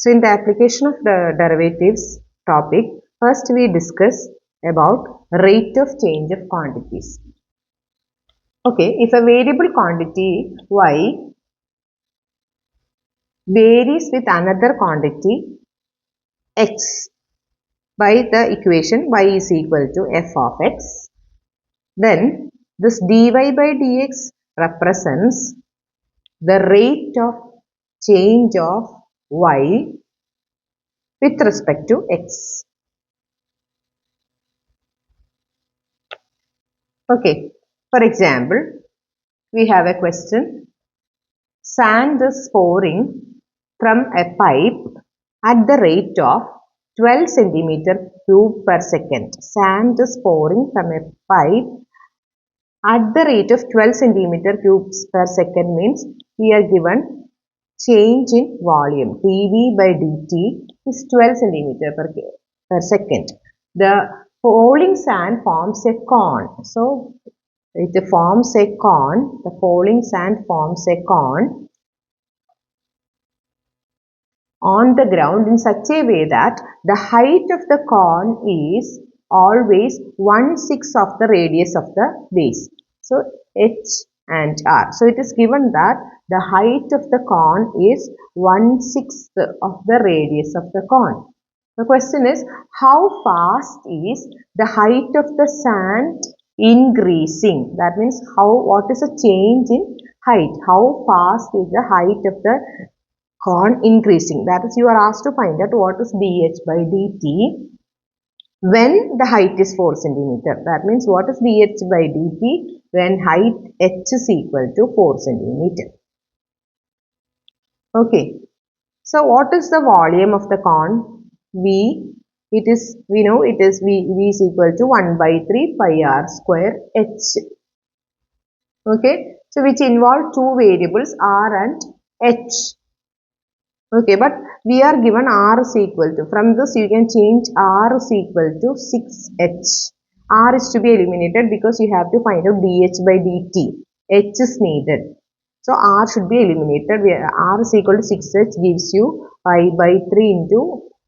So in the application of the derivatives topic, first we discuss about rate of change of quantities. Okay, if a variable quantity y varies with another quantity x by the equation y is equal to f of x, then this dy by dx represents the rate of change of y with respect to x. Okay, for example, we have a question. Sand is pouring from a pipe at the rate of 12 centimeter cube per second. Sand is pouring from a pipe at the rate of 12 centimeter cubes per second means we are given change in volume. dV by dt is 12 centimeter per second. The falling sand forms a cone. So, it forms a cone. The falling sand forms a cone on the ground in such a way that the height of the cone is always 1/6 of the radius of the base. So, h and r. So, it is given that the height of the cone is 1/6 of the radius of the cone. The question is, how fast is the height of the sand increasing? That means what is a change in height? How fast is the height of the cone increasing? That is, you are asked to find out what is dh by dt when the height is 4 centimeter. That means what is dh by dt when height h is equal to 4 centimeter. Okay. So what is the volume of the cone? We know it is V is equal to 1 by 3 pi r square h. Okay. So which involve two variables r and h. Okay, but we are given r is equal to, from this you can change r is equal to 6h. R is to be eliminated because you have to find out dh by dt. H is needed. So r should be eliminated. R is equal to 6h gives you pi by 3 into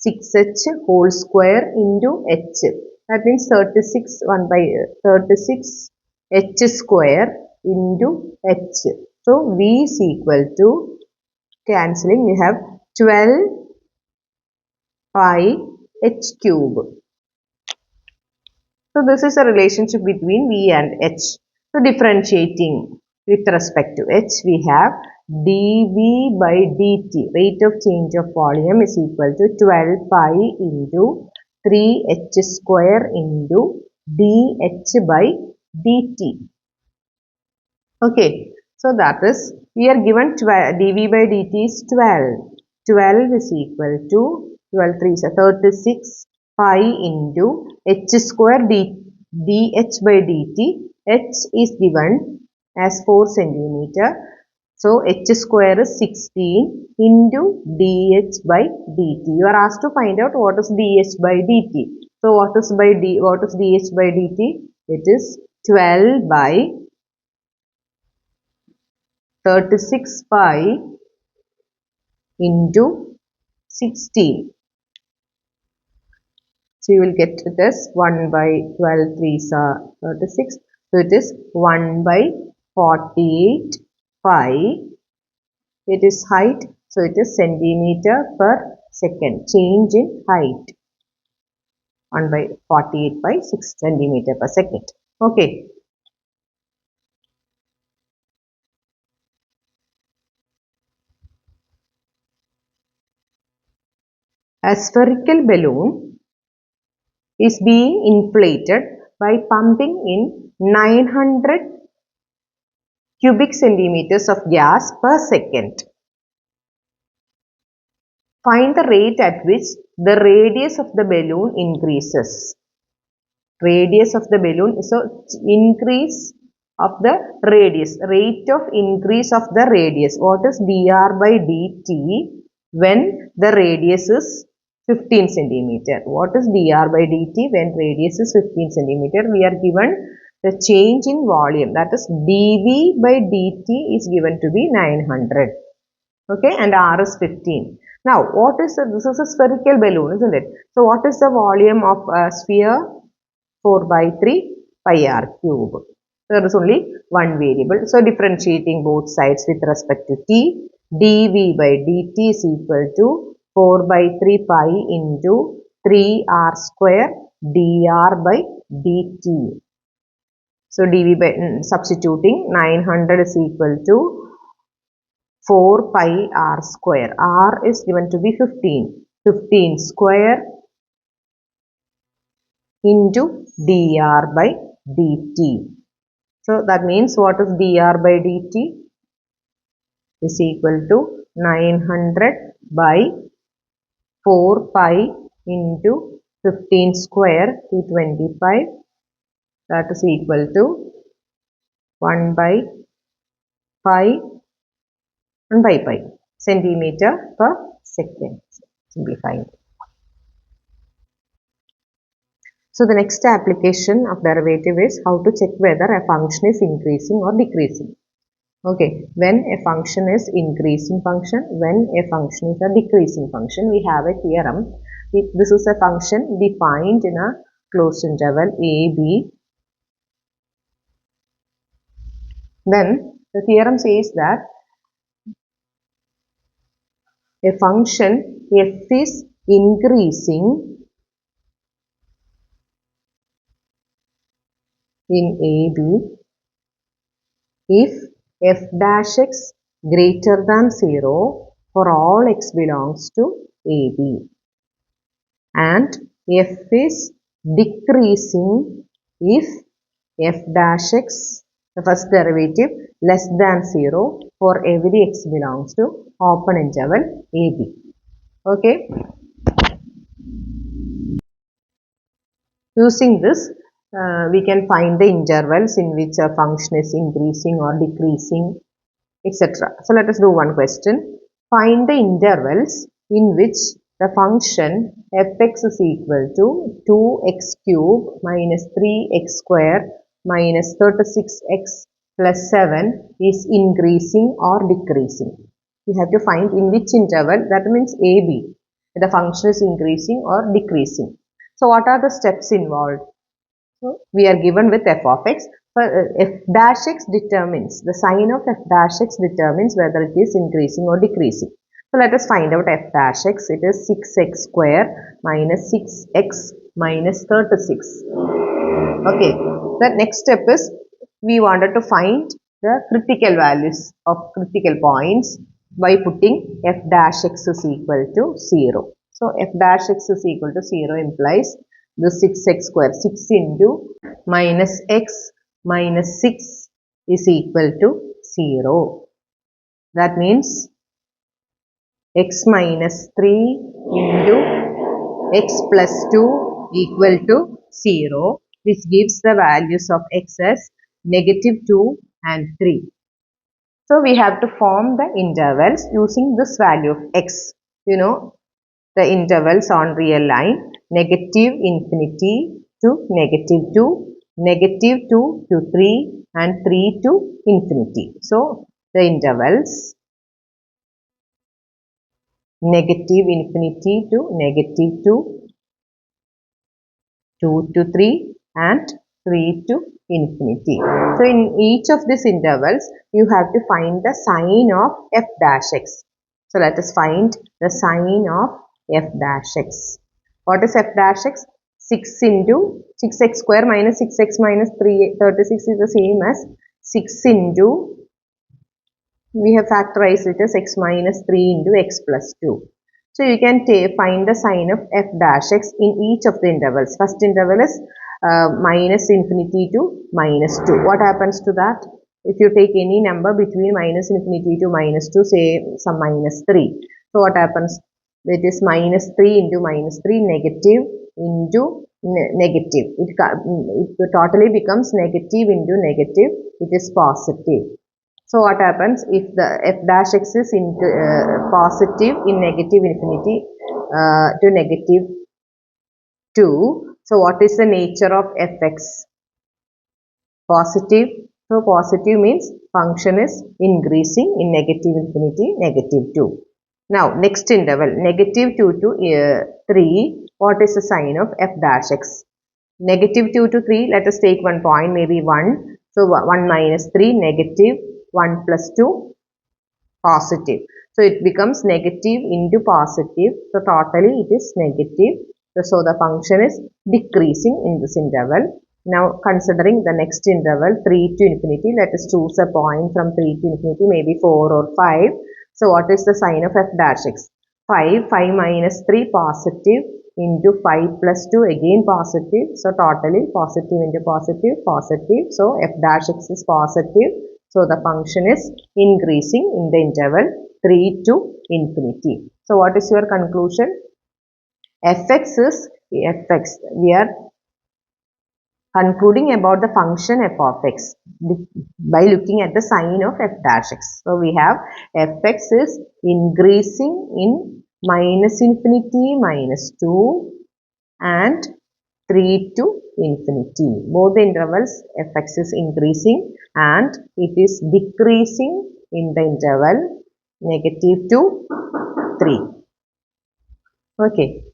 6h whole square into h. That means 36 1 by 36 h square into h. So v is equal to, cancelling, we have 12 pi h cube. So this is a relationship between v and h. So differentiating with respect to h, we have dV by dt, rate of change of volume, is equal to 12 pi into 3h square into dH by dt. Okay, so that is, we are given dV by dt is 12. 12 is equal to 12 3 is 36 pi into h square dH by dt. H is given as 4 centimeter. So h square is 16 into dH by dt. You are asked to find out what is dH by dt. So what is dH by dt? It is 12 by 36 pi into 16. So you will get this 1 by 12 3s are 36. So it is 1 by 48 pi. It is height. So it is centimeter per second. Change in height. 1 by 48 by 6 centimeter per second. Okay. A spherical balloon is being inflated by pumping in 900 cubic centimeters of gas per second. Find the rate at which the radius of the balloon increases. Radius of the balloon is an increase of the radius. Rate of increase of the radius. What is dr by dt when the radius is 15 centimeter? What is dr by dt when radius is 15 centimeter? We are given the change in volume, that is dV by dt is given to be 900. Okay, and r is 15. Now, this is a spherical balloon, isn't it? So, what is the volume of a sphere? 4 by 3 pi r cube. There is only one variable. So, differentiating both sides with respect to t, dv by dt is equal to 4 by 3 pi into 3 r square dr by dt. So, dv by substituting 900 is equal to 4 pi r square. R is given to be 15. 15 square into dr by dt. So that means what is dr by dt is equal to 900 by 4 pi into 15 square 225, that is equal to 1 by pi centimeter per second. Simplifying. So the next application of derivative is how to check whether a function is increasing or decreasing. Okay, when a function is increasing function, when a function is a decreasing function, we have a theorem. If this is a function defined in a closed interval a, b, then the theorem says that a function f is increasing in a, b if f dash x greater than 0 for all x belongs to a, b, and f is decreasing if f dash x, the first derivative, less than 0 for every x belongs to open interval a, b. Okay. Using this, we can find the intervals in which a function is increasing or decreasing, etc. So let us do one question. Find the intervals in which the function fx is equal to 2x cube minus 3x square minus 36x plus 7 is increasing or decreasing. We have to find in which interval, that means AB, the function is increasing or decreasing. So what are the steps involved? So we are given with f of x. F dash x determines, the sign of f dash x determines whether it is increasing or decreasing. So let us find out f dash x. It is 6x square minus 6x minus 36. Okay. The next step is we wanted to find the critical values of critical points by putting f dash x is equal to 0. So f dash x is equal to 0 implies the 6x square, 6 into minus x minus 6 is equal to 0. That means x minus 3 into x plus 2 equal to 0. This gives the values of x as negative 2 and 3. So we have to form the intervals using this value of x. You know, the intervals on real line, negative infinity to negative 2, negative 2 to 3 and 3 to infinity. So the intervals negative infinity to negative 2, 2 to 3 and 3 to infinity. So in each of these intervals, you have to find the sign of f dash x. So let us find the sign of f dash x. What is f dash x? 6 into 6x square minus 6x minus 36 is the same as 6 into, we have factorized it as x minus 3 into x plus 2. So you can find the sign of f dash x in each of the intervals. First interval is minus infinity to minus 2. What happens to that? If you take any number between minus infinity to minus 2, say some minus 3. So what happens? It is minus 3 into minus 3, negative into negative. It totally becomes negative into negative. It is positive. So what happens if the f dash x is positive in negative infinity to negative 2. So what is the nature of fx? Positive. So positive means function is increasing in negative infinity, negative 2. Now, next interval, negative 2 to 3, what is the sign of f dash x? Negative 2 to 3, let us take one point, maybe 1. So, 1 minus 3, negative, 1 plus 2, positive. So, it becomes negative into positive. So, totally it is negative. So, the function is decreasing in this interval. Now, considering the next interval, 3 to infinity, let us choose a point from 3 to infinity, maybe 4 or 5. So, what is the sign of f dash x? 5 minus 3, positive, into 5 plus 2, again positive. So, totally positive into positive, positive. So, f dash x is positive. So, the function is increasing in the interval 3 to infinity. So, what is your conclusion? Fx is fx. We are concluding about the function f of x by looking at the sign of f dash x. So, we have fx is increasing in minus infinity, minus 2 and 3 to infinity. Both the intervals fx is increasing and it is decreasing in the interval negative 2, 3. Okay.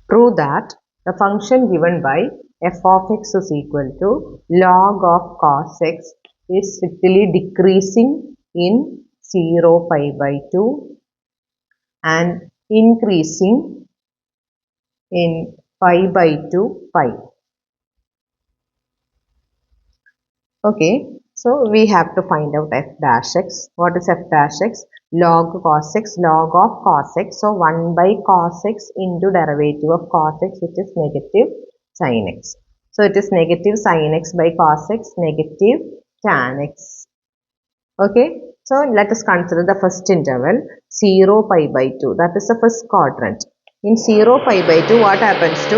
Prove that the function given by f of x is equal to log of cos x is strictly decreasing in 0, pi by 2 and increasing in pi by 2, pi. Okay, so we have to find out f dash x. What is f dash x? Log cos x, log of cos x. So 1 by cos x into derivative of cos x, which is negative sin x. So it is negative sin x by cos x, negative tan x. Okay, so let us consider the first interval 0, pi by 2. That is the first quadrant. In 0, pi by 2, what happens to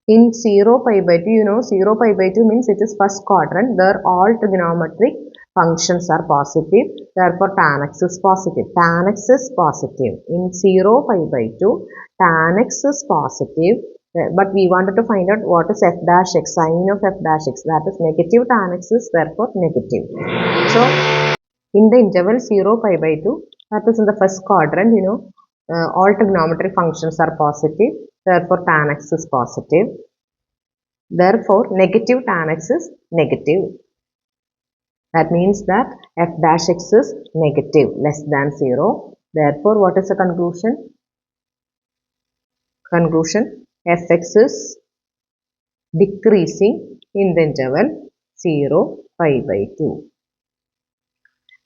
in 0, pi by 2, 0, pi by 2 means it is first quadrant. There all trigonometric functions are positive. Therefore, tan x is positive. Tan x is positive. In 0, pi by 2, tan x is positive. But we wanted to find out what is f dash x, sign of f dash x. That is negative tan x is therefore negative. So, in the interval 0, pi by 2, that is in the first quadrant, all trigonometric functions are positive. Therefore, tan x is positive. Therefore, negative tan x is negative. That means that f dash x is negative, less than 0. Therefore, what is the conclusion? Conclusion, fx is decreasing in the interval 0, pi by 2.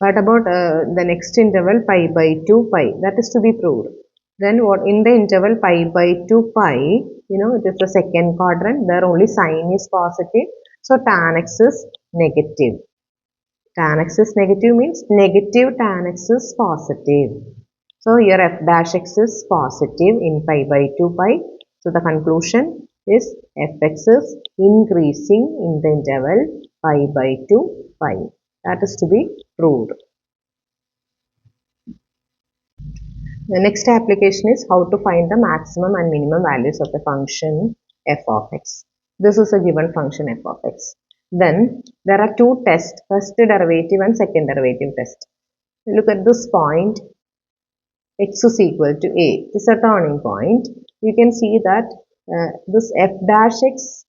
What about the next interval pi by 2 pi? That is to be proved. Then what in the interval pi by 2 pi, it is the second quadrant. There only sign is positive. So tan x is negative. Tan x is negative means negative tan x is positive. So here f dash x is positive in pi by 2 pi. So the conclusion is fx is increasing in the interval pi by 2 pi. That is to be proved. The next application is how to find the maximum and minimum values of the function f of x. This is a given function f of x. Then there are two tests, first derivative and second derivative test. Look at this point, x is equal to a. This is a turning point. You can see that this f dash x,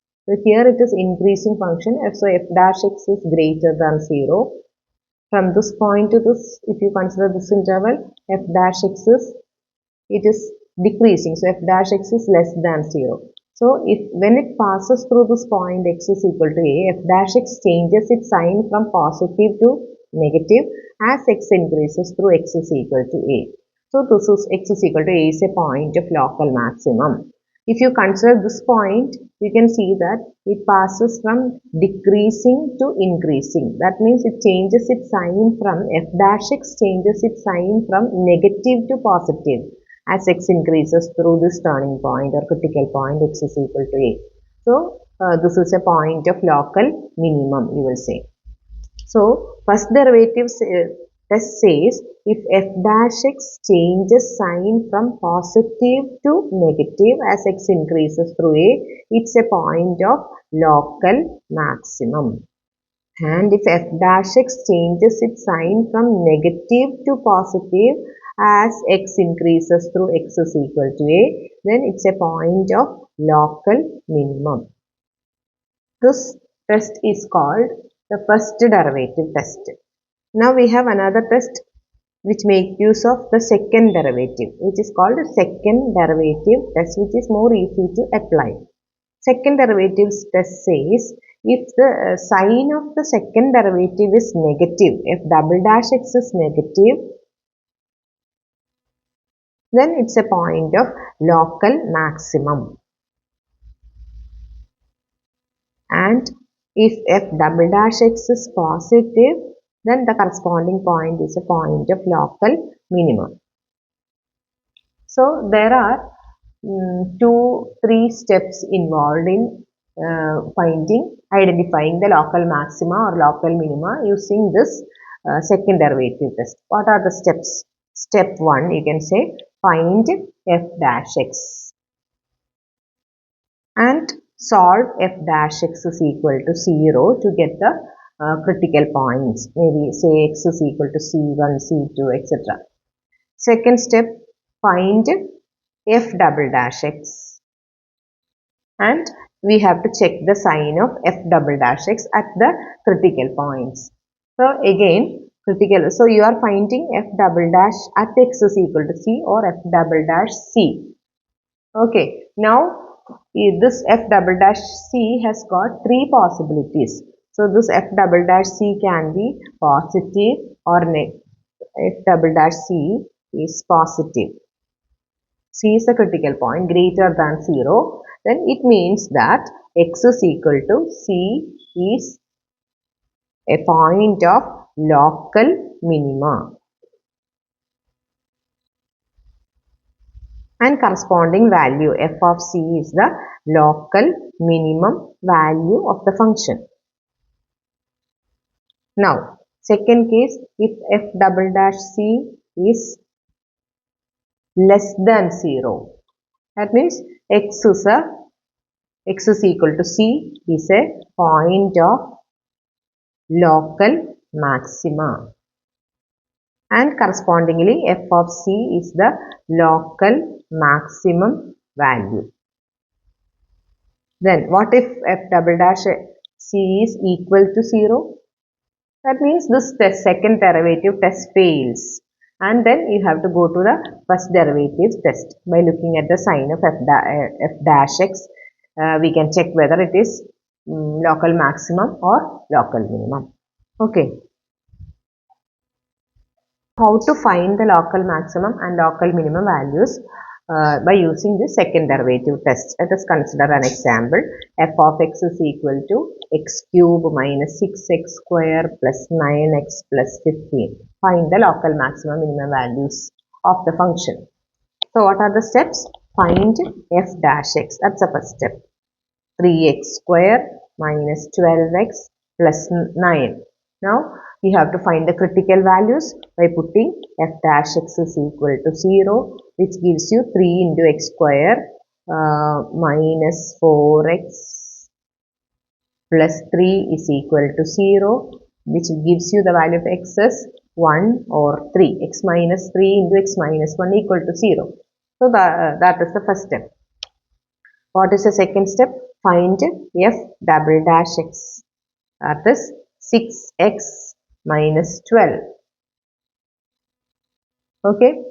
here it is increasing function, so f dash x is greater than 0. From this point to this, if you consider this interval, f dash x is, it is decreasing. So, f dash x is less than 0. So, when it passes through this point x is equal to a, f dash x changes its sign from positive to negative as x increases through x is equal to a. So, this is x is equal to a is a point of local maximum. If you consider this point, you can see that it passes from decreasing to increasing. That means it changes its sign from f dash x changes its sign from negative to positive as x increases through this turning point or critical point x is equal to a. So, this is a point of local minimum, you will say. So, first derivative test says if f dash x changes sign from positive to negative as x increases through a, it's a point of local maximum. And if f dash x changes its sign from negative to positive as x increases through x is equal to a, then it's a point of local minimum. This test is called the first derivative test. Now we have another test which make use of the second derivative, which is called the second derivative test, which is more easy to apply. Second derivative test says if the sign of the second derivative is negative, if double dash x is negative, then it's a point of local maximum. And if f double dash x is positive, then the corresponding point is a point of local minimum. So there are 2-3 steps involved in identifying the local maxima or local minima using this second derivative test. What are the steps? Step 1, you can say find f dash x and solve f dash x is equal to 0 to get the critical points. Maybe say x is equal to c1, c2, etc. Second step, find f double dash x, and we have to check the sign of f double dash x at the critical points. So again, so you are finding f double dash at x is equal to c or f double dash c. Okay, now this f double dash c has got 3 possibilities. So this f double dash c can be positive or negative. F double dash c is positive. C is a critical point greater than 0, then it means that x is equal to C is a point of local minima. And corresponding value f of c is the local minimum value of the function. Now, second case, if f double dash c is less than 0, that means x is equal to c is a point of local maxima, and correspondingly f of c is the local maximum value. Then what if f double dash c is equal to 0? That means this second derivative test fails, and then you have to go to the first derivative test by looking at the sign of f dash x. We can check whether it is local maximum or local minimum. Okay. How to find the local maximum and local minimum values by using the second derivative test. Let us consider an example. F of x is equal to x cube minus 6x square plus 9x plus 15. Find the local maximum minimum values of the function. So what are the steps? Find f dash x. That's the first step. 3x square minus 12x plus 9. Now you have to find the critical values by putting f dash x is equal to 0, which gives you 3 into x square minus 4x plus 3 is equal to 0, which gives you the value of x as 1 or 3. X minus 3 into x minus 1 equal to 0. So that is the first step. What is the second step? Find f double dash x. That is 6x minus 12. Okay.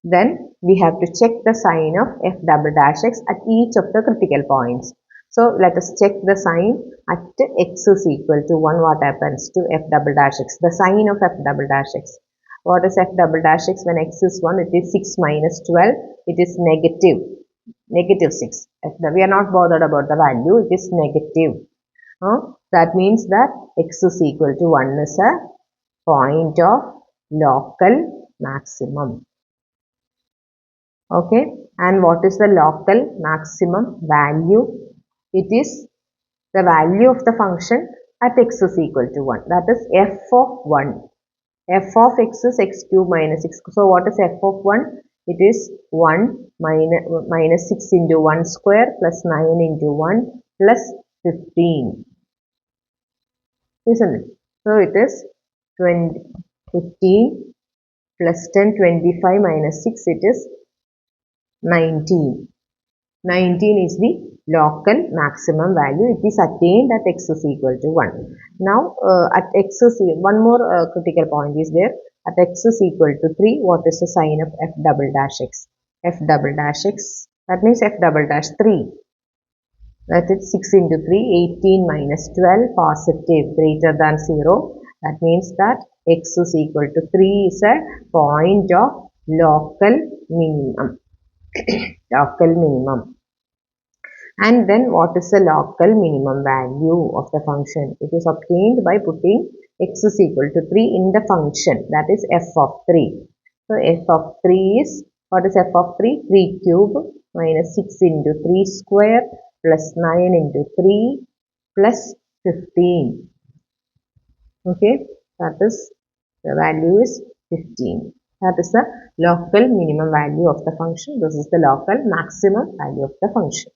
Then we have to check the sign of f double dash x at each of the critical points. So let us check the sign at x is equal to 1. What happens to f double dash x? The sign of f double dash x. What is f double dash x? When x is 1, it is 6 minus 12. It is negative 6. We are not bothered about the value. It is negative. That means that x is equal to 1 is a point of local maximum. Okay, and what is the local maximum value? It is the value of the function at x is equal to 1. That is f of 1. F of x is x cube minus 6. So what is f of 1? It is 1 minus 6 into 1 square plus 9 into 1 plus 15. isn't it? So it is 20, 15 plus 10, 25 minus 6, it is 19. 19 is the local maximum value. It is attained at x is equal to 1. Now, at x is, one more critical point is there. At x is equal to 3, what is the sign of f double dash x? F double dash x, that means f double dash 3. That is 6 into 3, 18 minus 12, positive, greater than 0. That means that x is equal to 3 is a point of local minimum. Local minimum. And then what is the local minimum value of the function? It is obtained by putting x is equal to 3 in the function, that is f of 3. So f of 3 is, what is f of 3? 3 cube minus 6 into 3 square plus 9 into 3 plus 15. Okay, that is, the value is 15. That is the local minimum value of the function. This is the local maximum value of the function.